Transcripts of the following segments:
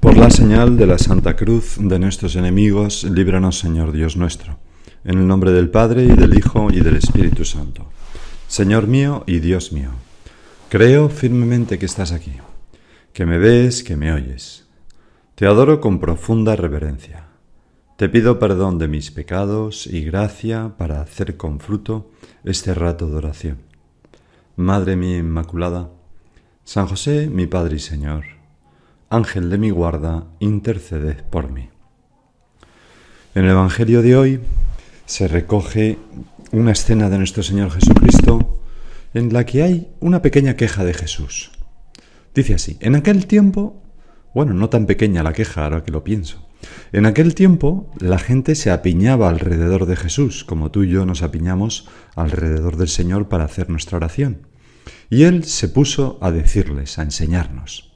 Por la señal de la Santa Cruz de nuestros enemigos, líbranos, Señor Dios nuestro. En el nombre del Padre, y del Hijo, y del Espíritu Santo. Señor mío y Dios mío, creo firmemente que estás aquí, que me ves, que me oyes. Te adoro con profunda reverencia. Te pido perdón de mis pecados y gracia para hacer con fruto este rato de oración. Madre mía Inmaculada, San José, mi Padre y Señor, Ángel de mi guarda, interceded por mí. En el Evangelio de hoy se recoge una escena de nuestro Señor Jesucristo en la que hay una pequeña queja de Jesús. Dice así: en aquel tiempo, bueno, no tan pequeña la queja ahora que lo pienso, en aquel tiempo la gente se apiñaba alrededor de Jesús, como tú y yo nos apiñamos alrededor del Señor para hacer nuestra oración. Y Él se puso a decirles, a enseñarnos.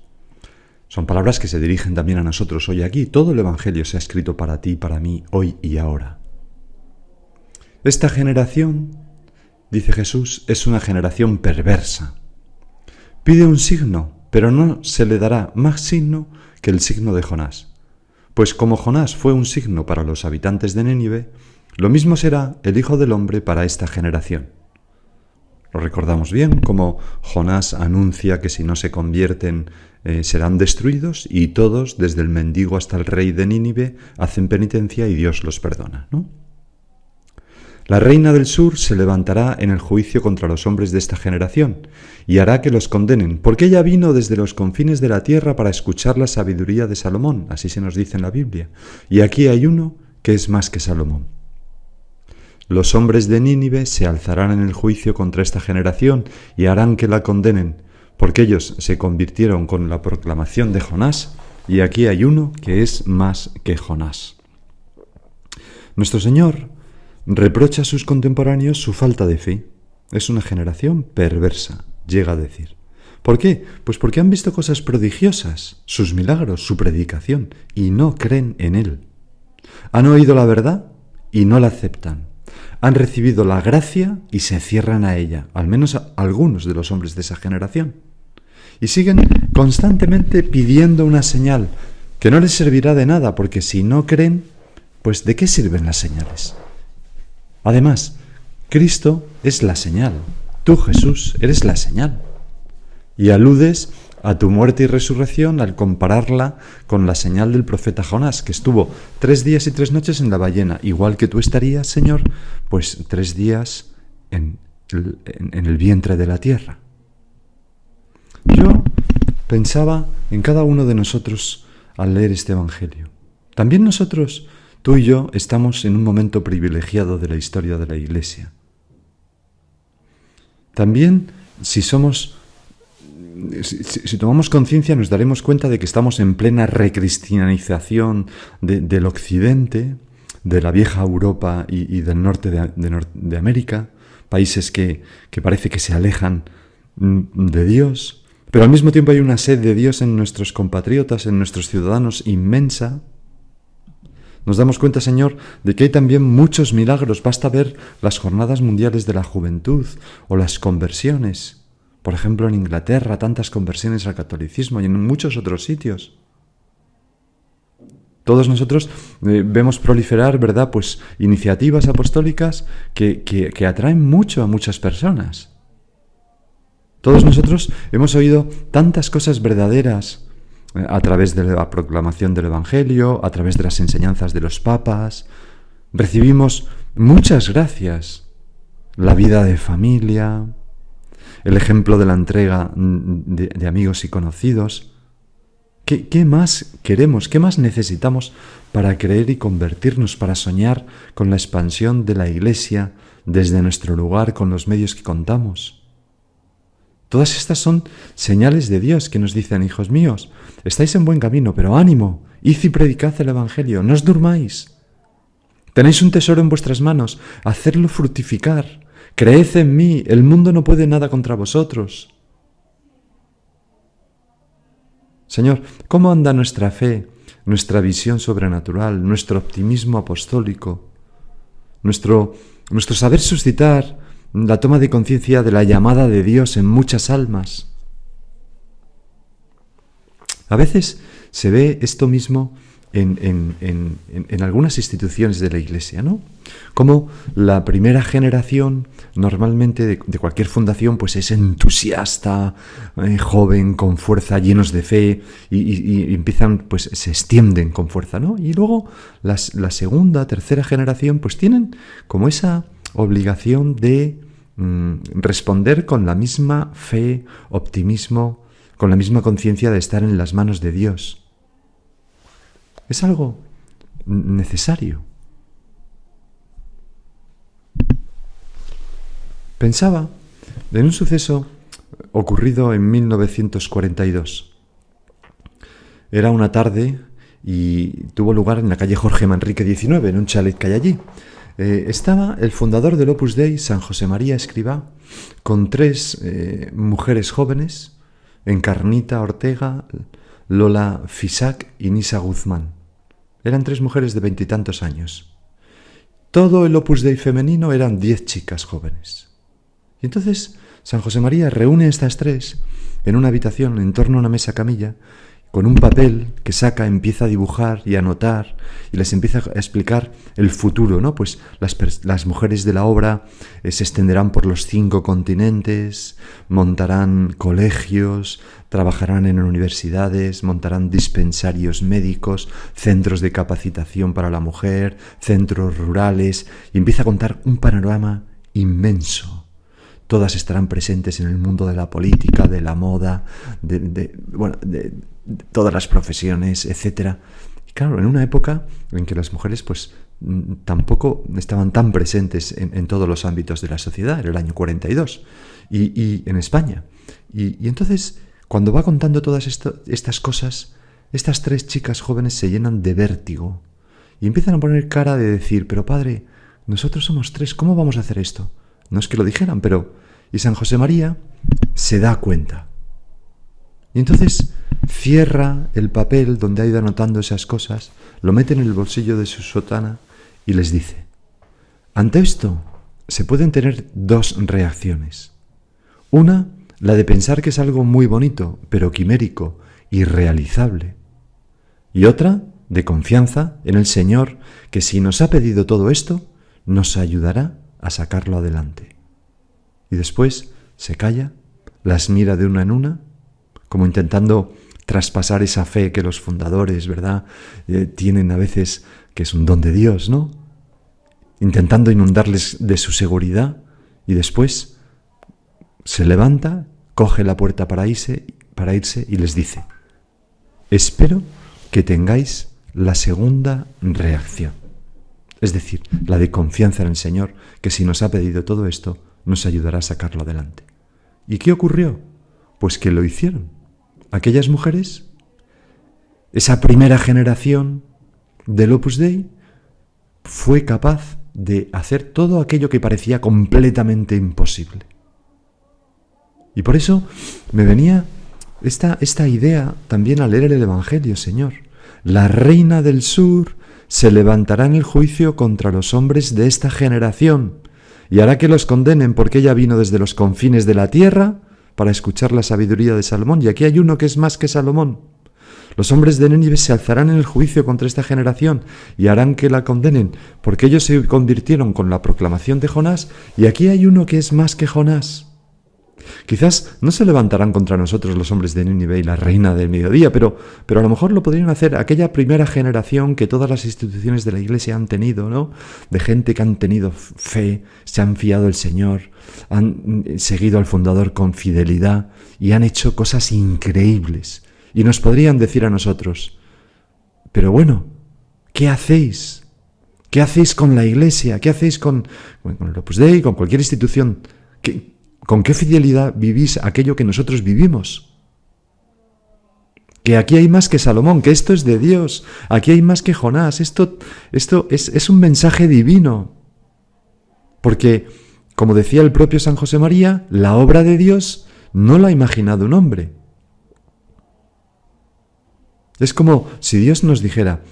Son palabras que se dirigen también a nosotros hoy aquí. Todo el Evangelio se ha escrito para ti, para mí, hoy y ahora. Esta generación, dice Jesús, es una generación perversa. Pide un signo, pero no se le dará más signo que el signo de Jonás. Pues como Jonás fue un signo para los habitantes de Nínive, lo mismo será el Hijo del Hombre para esta generación. Lo recordamos bien, como Jonás anuncia que si no se convierten serán destruidos, y todos, desde el mendigo hasta el rey de Nínive, hacen penitencia y Dios los perdona, ¿no? La reina del sur se levantará en el juicio contra los hombres de esta generación y hará que los condenen, porque ella vino desde los confines de la tierra para escuchar la sabiduría de Salomón, así se nos dice en la Biblia, y aquí hay uno que es más que Salomón. Los hombres de Nínive se alzarán en el juicio contra esta generación y harán que la condenen, porque ellos se convirtieron con la proclamación de Jonás, y aquí hay uno que es más que Jonás. Nuestro Señor reprocha a sus contemporáneos su falta de fe. Es una generación perversa, llega a decir. ¿Por qué? Pues porque han visto cosas prodigiosas, sus milagros, su predicación, y no creen en Él. Han oído la verdad y no la aceptan. Han recibido la gracia y se cierran a ella, al menos algunos de los hombres de esa generación. Y siguen constantemente pidiendo una señal que no les servirá de nada, porque si no creen, pues ¿de qué sirven las señales? Además, Cristo es la señal. Tú, Jesús, eres la señal. Y aludes a tu muerte y resurrección al compararla con la señal del profeta Jonás, que estuvo 3 días y 3 noches en la ballena, igual que tú estarías, Señor, pues 3 días en el vientre de la tierra. Yo pensaba en cada uno de nosotros al leer este Evangelio. También nosotros, tú y yo, estamos en un momento privilegiado de la historia de la Iglesia. También, si tomamos conciencia, nos daremos cuenta de que estamos en plena recristianización del Occidente, de la vieja Europa y del norte de América, países que parece que se alejan de Dios, pero al mismo tiempo hay una sed de Dios en nuestros compatriotas, en nuestros ciudadanos inmensa. Nos damos cuenta, Señor, de que hay también muchos milagros. Basta ver las jornadas mundiales de la juventud o las conversiones. Por ejemplo, en Inglaterra, tantas conversiones al catolicismo y en muchos otros sitios. Todos nosotros vemos proliferar, ¿verdad?, pues iniciativas apostólicas que atraen mucho a muchas personas. Todos nosotros hemos oído tantas cosas verdaderas a través de la proclamación del Evangelio, a través de las enseñanzas de los papas. Recibimos muchas gracias. La vida de familia, el ejemplo de la entrega de amigos y conocidos. ¿Qué más queremos? ¿Qué más necesitamos para creer y convertirnos, para soñar con la expansión de la Iglesia desde nuestro lugar, con los medios que contamos? Todas estas son señales de Dios que nos dicen: hijos míos, estáis en buen camino, pero ánimo, id y predicad el Evangelio, no os durmáis. Tenéis un tesoro en vuestras manos, hacedlo fructificar. Creed en mí, el mundo no puede nada contra vosotros. Señor, ¿cómo anda nuestra fe, nuestra visión sobrenatural, nuestro optimismo apostólico, nuestro saber suscitar la toma de conciencia de la llamada de Dios en muchas almas? A veces se ve esto mismo en algunas instituciones de la Iglesia, ¿no? Como la primera generación normalmente de cualquier fundación pues es entusiasta, joven, con fuerza, llenos de fe y empiezan, pues se extienden con fuerza, ¿no? Y luego la segunda, tercera generación pues tienen como esa obligación de responder con la misma fe, optimismo, con la misma conciencia de estar en las manos de Dios. Es algo necesario. Pensaba en un suceso ocurrido en 1942. Era una tarde y tuvo lugar en la calle Jorge Manrique 19, en un chalet que hay allí. Estaba el fundador del Opus Dei, San José María Escrivá, con 3 mujeres jóvenes, Encarnita Ortega, Lola Fisac y Nisa Guzmán. Eran 3 mujeres de 20 y tantos años. Todo el Opus Dei femenino eran 10 chicas jóvenes. Y entonces San José María reúne a estas 3 en una habitación en torno a una mesa camilla, con un papel que saca, empieza a dibujar y a anotar y les empieza a explicar el futuro, ¿no? Pues las mujeres de la obra se extenderán por los 5 continentes, montarán colegios, trabajarán en universidades, montarán dispensarios médicos, centros de capacitación para la mujer, centros rurales, y empieza a contar un panorama inmenso. Todas estarán presentes en el mundo de la política, de la moda, de todas las profesiones, etc. Y claro, en una época en que las mujeres pues tampoco estaban tan presentes en todos los ámbitos de la sociedad, era el año 42, y en España. Y entonces, cuando va contando todas estas cosas, estas 3 chicas jóvenes se llenan de vértigo y empiezan a poner cara de decir, pero padre, nosotros somos 3, ¿cómo vamos a hacer esto? No es que lo dijeran, pero... Y San José María se da cuenta. Y entonces cierra el papel donde ha ido anotando esas cosas, lo mete en el bolsillo de su sotana y les dice, ante esto se pueden tener 2 reacciones. Una, la de pensar que es algo muy bonito, pero quimérico, irrealizable. Y otra, de confianza en el Señor, que si nos ha pedido todo esto, nos ayudará a sacarlo adelante. Y después se calla, las mira de una en una, como intentando traspasar esa fe que los fundadores, ¿verdad?, tienen a veces, que es un don de Dios, ¿no? Intentando inundarles de su seguridad, y después se levanta, coge la puerta para irse y les dice, espero que tengáis la segunda reacción. Es decir, la de confianza en el Señor, que si nos ha pedido todo esto, nos ayudará a sacarlo adelante. ¿Y qué ocurrió? Pues que lo hicieron. Aquellas mujeres, esa primera generación del Opus Dei, fue capaz de hacer todo aquello que parecía completamente imposible. Y por eso me venía esta idea también al leer el Evangelio, Señor. La reina del sur se levantará en el juicio contra los hombres de esta generación y hará que los condenen porque ella vino desde los confines de la tierra para escuchar la sabiduría de Salomón. Y aquí hay uno que es más que Salomón. Los hombres de Nínive se alzarán en el juicio contra esta generación y harán que la condenen porque ellos se convirtieron con la proclamación de Jonás. Y aquí hay uno que es más que Jonás. Quizás no se levantarán contra nosotros los hombres de Nínive y la reina del mediodía, pero a lo mejor lo podrían hacer aquella primera generación que todas las instituciones de la Iglesia han tenido, ¿no? De gente que han tenido fe, se han fiado al Señor, han seguido al fundador con fidelidad y han hecho cosas increíbles. Y nos podrían decir a nosotros, pero bueno, ¿qué hacéis? ¿Qué hacéis con la Iglesia? ¿Qué hacéis con el Opus Dei, con cualquier institución? ¿Con qué fidelidad vivís aquello que nosotros vivimos? Que aquí hay más que Salomón, que esto es de Dios, aquí hay más que Jonás, esto es un mensaje divino. Porque, como decía el propio San José María, la obra de Dios no la ha imaginado un hombre. Es como si Dios nos dijera,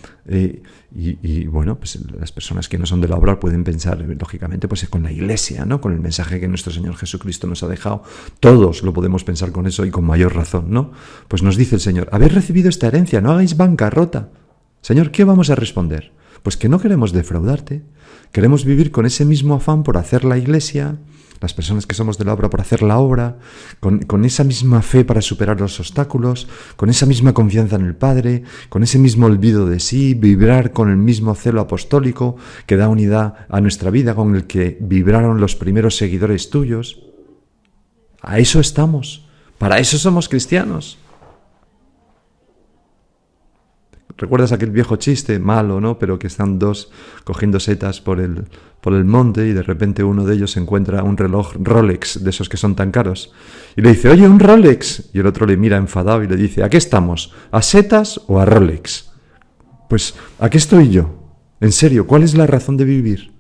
bueno, pues las personas que no son de la obra pueden pensar, lógicamente, pues con la Iglesia, ¿no? Con el mensaje que nuestro Señor Jesucristo nos ha dejado. Todos lo podemos pensar con eso y con mayor razón, ¿no? Pues nos dice el Señor, habéis recibido esta herencia, no hagáis bancarrota. Señor, ¿qué vamos a responder? Pues que no queremos defraudarte, queremos vivir con ese mismo afán por hacer la Iglesia, las personas que somos de la obra por hacer la obra, con esa misma fe para superar los obstáculos, con esa misma confianza en el Padre, con ese mismo olvido de sí, vibrar con el mismo celo apostólico que da unidad a nuestra vida, con el que vibraron los primeros seguidores tuyos. A eso estamos, para eso somos cristianos. ¿Recuerdas aquel viejo chiste, malo, ¿no? Pero que están dos cogiendo setas por el monte y de repente uno de ellos encuentra un reloj Rolex, de esos que son tan caros. Y le dice, oye, un Rolex. Y el otro le mira enfadado y le dice, ¿a qué estamos? ¿A setas o a Rolex? Pues, ¿a qué estoy yo? En serio, ¿cuál es la razón de vivir?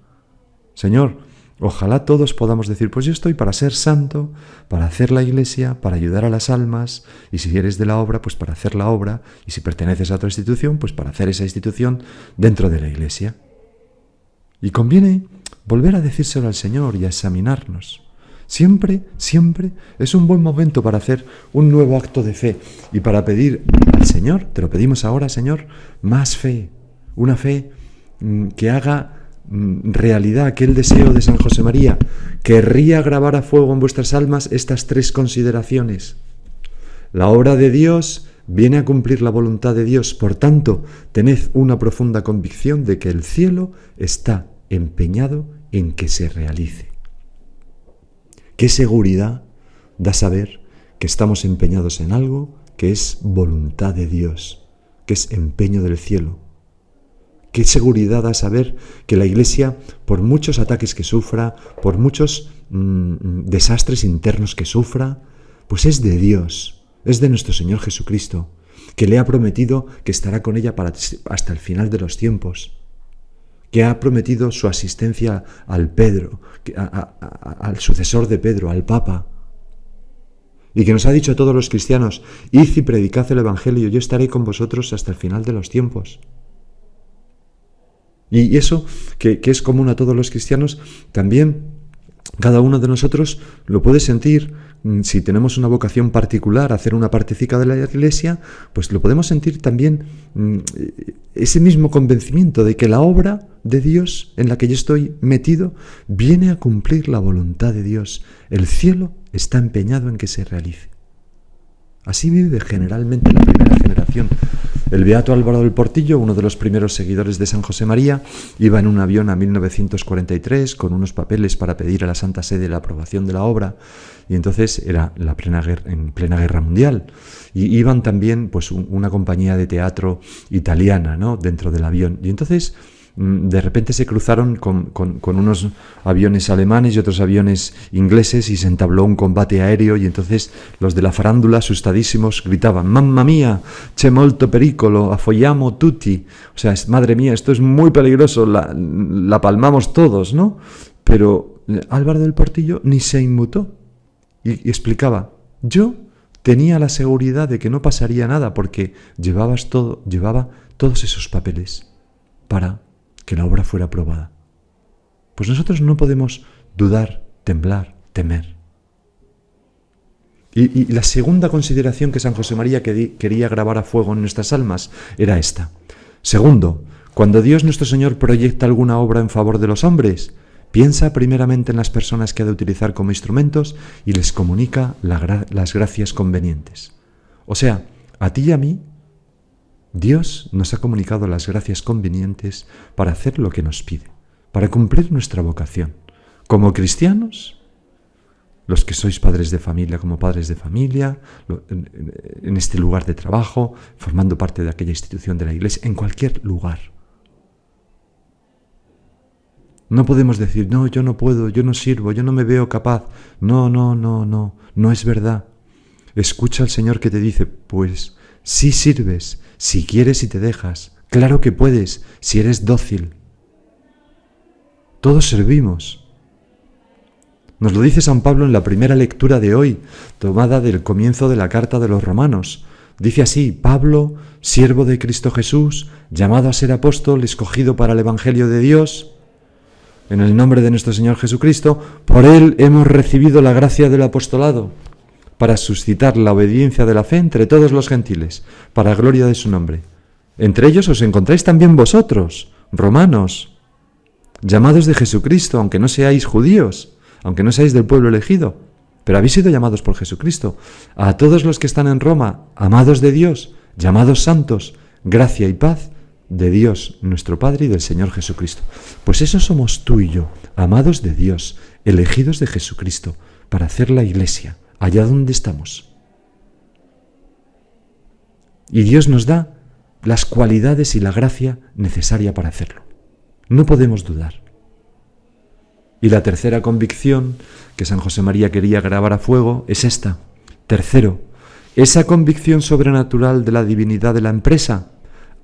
Señor, ojalá todos podamos decir, pues yo estoy para ser santo, para hacer la Iglesia, para ayudar a las almas, y si eres de la obra, pues para hacer la obra, y si perteneces a otra institución, pues para hacer esa institución dentro de la Iglesia. Y conviene volver a decírselo al Señor y a examinarnos. Siempre, siempre es un buen momento para hacer un nuevo acto de fe y para pedir al Señor, te lo pedimos ahora, Señor, más fe, una fe que haga realidad aquel deseo de San José María. Querría grabar a fuego en vuestras almas estas tres consideraciones. La obra de Dios viene a cumplir la voluntad de Dios, por tanto, tened una profunda convicción de que el cielo está empeñado en que se realice. Qué seguridad da saber que estamos empeñados en algo que es voluntad de Dios, que es empeño del cielo. Qué seguridad da saber que la Iglesia, por muchos ataques que sufra, por muchos desastres internos que sufra, pues es de Dios, es de nuestro Señor Jesucristo, que le ha prometido que estará con ella hasta el final de los tiempos, que ha prometido su asistencia al Pedro, al sucesor de Pedro, al Papa, y que nos ha dicho a todos los cristianos, id y predicad el Evangelio, yo estaré con vosotros hasta el final de los tiempos. Y eso, que es común a todos los cristianos, también cada uno de nosotros lo puede sentir. Si tenemos una vocación particular a hacer una partecica de la Iglesia, pues lo podemos sentir también, ese mismo convencimiento de que la obra de Dios en la que yo estoy metido viene a cumplir la voluntad de Dios. El cielo está empeñado en que se realice. Así vive generalmente la primera generación. El beato Álvaro del Portillo, uno de los primeros seguidores de San José María, iba en un avión a 1943 con unos papeles para pedir a la Santa Sede la aprobación de la obra, y entonces era en plena guerra mundial. Y iban también pues una compañía de teatro italiana, ¿no?, dentro del avión. Y entonces de repente se cruzaron con unos aviones alemanes y otros aviones ingleses y se entabló un combate aéreo, y entonces los de la farándula, asustadísimos, gritaban: «Mamma mia, c'è molto pericolo, affoiamo tutti». O sea, madre mía, esto es muy peligroso, la palmamos todos, ¿no? Pero Álvaro del Portillo ni se inmutó y explicaba: yo tenía la seguridad de que no pasaría nada porque llevaba todos esos papeles para que la obra fuera aprobada. Pues nosotros no podemos dudar, temblar, temer. Y la segunda consideración que San José María quería grabar a fuego en nuestras almas era esta. Segundo, cuando Dios nuestro Señor proyecta alguna obra en favor de los hombres, piensa primeramente en las personas que ha de utilizar como instrumentos y les comunica las gracias convenientes. O sea, a ti y a mí, Dios nos ha comunicado las gracias convenientes para hacer lo que nos pide, para cumplir nuestra vocación. Como cristianos, los que sois padres de familia como padres de familia, en este lugar de trabajo, formando parte de aquella institución de la Iglesia, en cualquier lugar. No podemos decir: no, yo no puedo, yo no sirvo, yo no me veo capaz. No es verdad. Escucha al Señor que te dice: pues sí sirves, si quieres y te dejas. Claro que puedes, si eres dócil. Todos servimos. Nos lo dice San Pablo en la primera lectura de hoy, tomada del comienzo de la carta de los Romanos, Dice así: Pablo, siervo de Cristo Jesús, llamado a ser apóstol, escogido para el Evangelio de Dios, en el nombre de nuestro Señor Jesucristo, por él hemos recibido la gracia del apostolado, para suscitar la obediencia de la fe entre todos los gentiles, para gloria de su nombre. Entre ellos os encontráis también vosotros, romanos, llamados de Jesucristo, aunque no seáis judíos, aunque no seáis del pueblo elegido, pero habéis sido llamados por Jesucristo. A todos los que están en Roma, amados de Dios, llamados santos, gracia y paz de Dios nuestro Padre y del Señor Jesucristo. Pues eso somos tú y yo, amados de Dios, elegidos de Jesucristo, para hacer la iglesia allá donde estamos. Y Dios nos da las cualidades y la gracia necesaria para hacerlo. No podemos dudar. Y la tercera convicción que San José María quería grabar a fuego es esta. Tercero, esa convicción sobrenatural de la divinidad de la empresa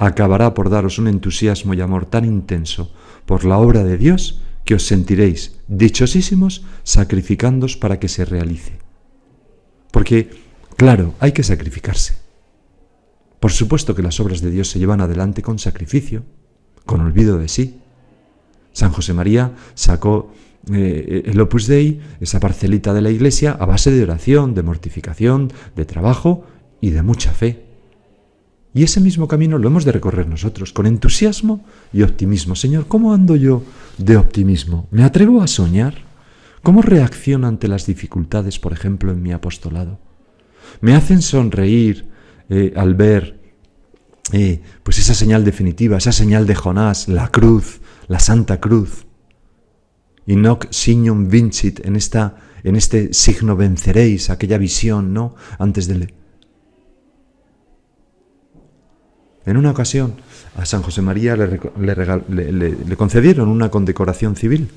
acabará por daros un entusiasmo y amor tan intenso por la obra de Dios que os sentiréis dichosísimos sacrificándoos para que se realice. Porque, claro, hay que sacrificarse. Por supuesto que las obras de Dios se llevan adelante con sacrificio, con olvido de sí. San José María sacó el Opus Dei, esa parcelita de la Iglesia, a base de oración, de mortificación, de trabajo y de mucha fe. Y ese mismo camino lo hemos de recorrer nosotros, con entusiasmo y optimismo. Señor, ¿cómo ando yo de optimismo? ¿Me atrevo a soñar? ¿Cómo reacciono ante las dificultades, por ejemplo, en mi apostolado? ¿Me hacen sonreír al ver pues esa señal definitiva, esa señal de Jonás, la cruz, la Santa Cruz? In hoc signum vincit, en este signo venceréis, aquella visión, ¿no? Antes del... En una ocasión a San José María le concedieron una condecoración civil.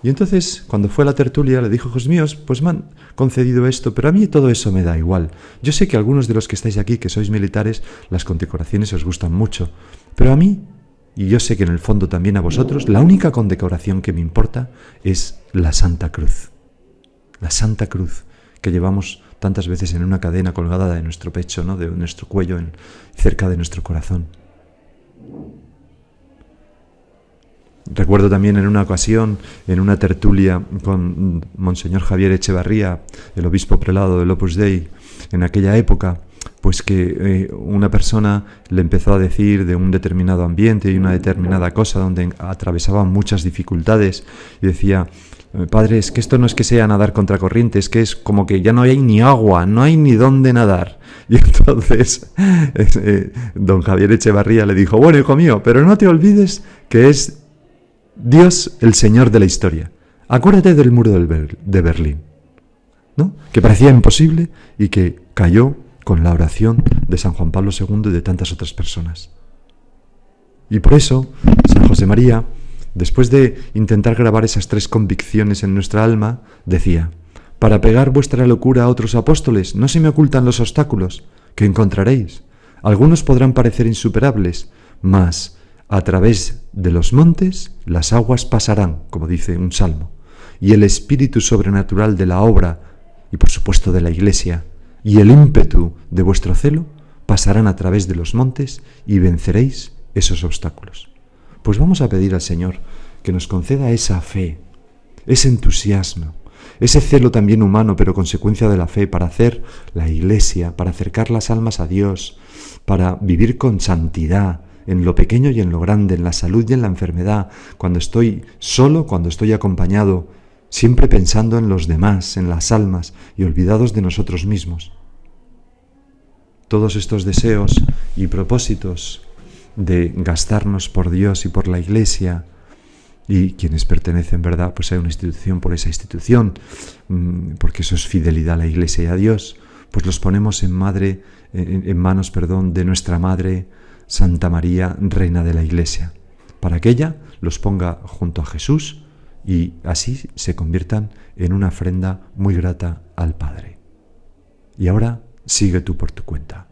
Y entonces, cuando fue a la tertulia, le dijo: hijos míos, pues me han concedido esto, pero a mí todo eso me da igual. Yo sé que algunos de los que estáis aquí, que sois militares, las condecoraciones os gustan mucho, pero a mí, y yo sé que en el fondo también a vosotros, la única condecoración que me importa es la Santa Cruz. La Santa Cruz que llevamos tantas veces en una cadena colgada de nuestro pecho, ¿no? De nuestro cuello, cerca de nuestro corazón. Recuerdo también en una ocasión, en una tertulia con Monseñor Javier Echevarría, el obispo prelado del Opus Dei, en aquella época, pues que una persona le empezó a decir de un determinado ambiente y una determinada cosa donde atravesaban muchas dificultades, y decía: padre, es que esto no es que sea nadar contra corriente, es que es como que ya no hay ni agua, no hay ni dónde nadar. Y entonces don Javier Echevarría le dijo: bueno, hijo mío, pero no te olvides que es Dios el Señor de la historia. Acuérdate del muro de Berlín, ¿no? Que parecía imposible y que cayó con la oración de San Juan Pablo II y de tantas otras personas. Y por eso San José María, después de intentar grabar esas tres convicciones en nuestra alma, decía: para pegar vuestra locura a otros apóstoles, no se me ocultan los obstáculos que encontraréis. Algunos podrán parecer insuperables, mas a través de los montes las aguas pasarán, como dice un salmo, y el espíritu sobrenatural de la obra, y por supuesto de la Iglesia, y el ímpetu de vuestro celo pasarán a través de los montes y venceréis esos obstáculos. Pues vamos a pedir al Señor que nos conceda esa fe, ese entusiasmo, ese celo también humano, pero consecuencia de la fe, para hacer la Iglesia, para acercar las almas a Dios, para vivir con santidad, en lo pequeño y en lo grande, en la salud y en la enfermedad, cuando estoy solo, cuando estoy acompañado, siempre pensando en los demás, en las almas y olvidados de nosotros mismos. Todos estos deseos y propósitos de gastarnos por Dios y por la Iglesia, y quienes pertenecen, ¿verdad?, pues a una institución por esa institución, porque eso es fidelidad a la Iglesia y a Dios, pues los ponemos en manos de nuestra Madre Santa María, Reina de la Iglesia, para que ella los ponga junto a Jesús y así se conviertan en una ofrenda muy grata al Padre. Y ahora sigue tú por tu cuenta.